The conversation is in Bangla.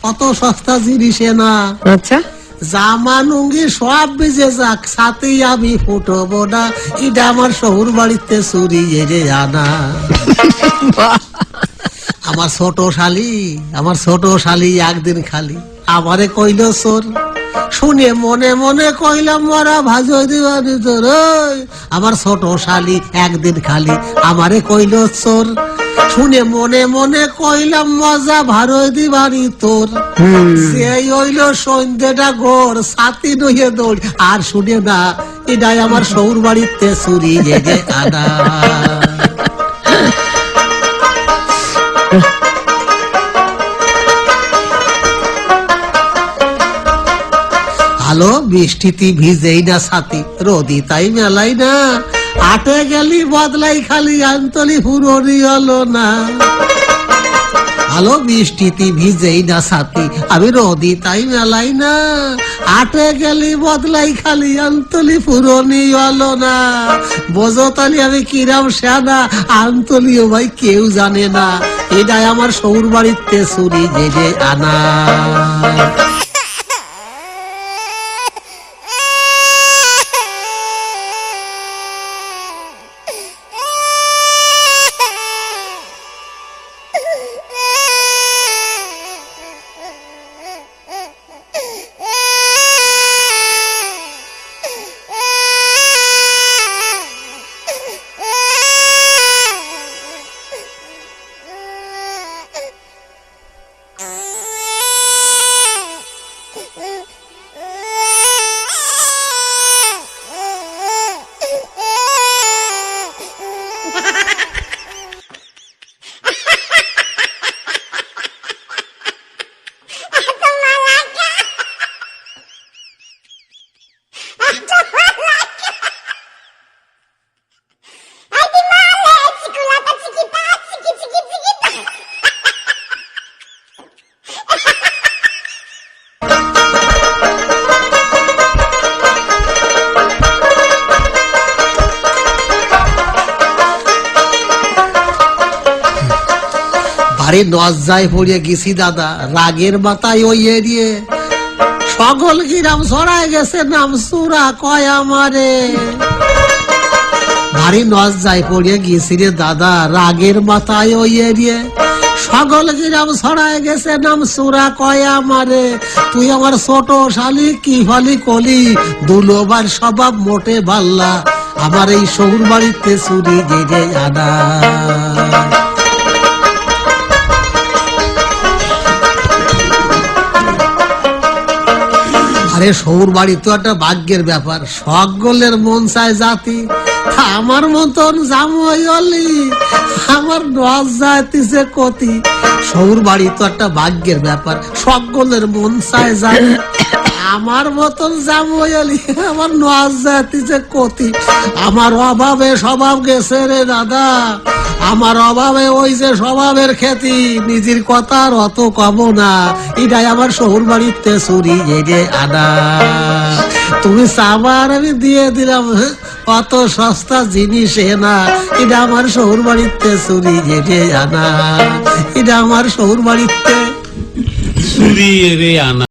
অত সস্তা জিনিস না। আচ্ছা, জামা লুঙ্গি সব ভিজে যাক, সাথেই আমি ফুটবো না। এটা আমার শহুর বাড়িতে চুরি এনে আনা। আমার ছোট শালি একদিন খালি আমারে কইল চোর। শুনে মনে মনে কইলাম মরা ভাজো দিবানি তোর। আমার ছোট শালি একদিন খালি আমারে কইল চোর। শুনে মনে মনে কইলাম মজা ভারই দিবানি তোর। সেই হইল সন্ধ্যেটা গোর, ছাতি নইয়ে দৌড়। আর শুনে না, এটাই আমার শহুর বাড়িতে চুরি এনে আনা। আলো বৃষ্টিতে ভিজেই না ছাতি, রোদি তাই মেলাই না। আটে গেলি বদলাই খালি, আন্তলি ফুরনি হলো না। আলো বৃষ্টিতে ভিজেই না ছাতি, আমি রোদি তাই মেলাই না। আটে গেলি বদলাই খালি, আন্তলি ফুরনি হলো না। বোঝো তালি আমি কিরাম সেনা, আন্তলিও ভাই কেউ জানে না। এটাই আমার শহুর বাড়িতে চুরি জেনে আনা। আরে লজ্জায় পড়ে গেছি দাদা, রাগের মাথায় ওই এড়িয়ে সকল গ্রাম ছড়ায় গেছে নাম সুরা কয় আমারে। ভারী লজ্জায় পড়ে গেছি রে দাদা, রাগের মাথায় ওই এড়িয়ে সকল গ্রাম ছড়ায় গেছে নাম সুরা কয় আমারে। তুই আমার ছোট শালি কি ফালি কলি, দুলোবার স্বভাব মোটে ভাল্লা, আমার এই শহুর বাড়িতে চুরি জেনে আনা। আরে শহুর বাড়ি তো একটা ভাগ্যের ব্যাপার, সকলের মন চায় জাতি। আমার মতন জামাই হলি আমার লজ্জাতিছে কতি। শহুর বাড়ি তো একটা ভাগ্যের ব্যাপার, সকলের মন চায় জাতি। আমার মতন জামাই হলি আমার লজ্জাতিছে কতি। আমার অভাবে স্বভাব গেছে রে দাদা, আমার অভাবে ওই যে স্বভাবের খ্যাতি, নিজের কথার অত কব না। এটাই আমার শহুর বাড়িতে চুরি এনে আনা। তুমি সাবার আমি দিয়ে দিলাম, অত সস্তা জিনিস না। এটা আমার শহুর বাড়িতে চুরি এনে আনা। এটা আমার শহুর বাড়িতে চুরি এনে আনা।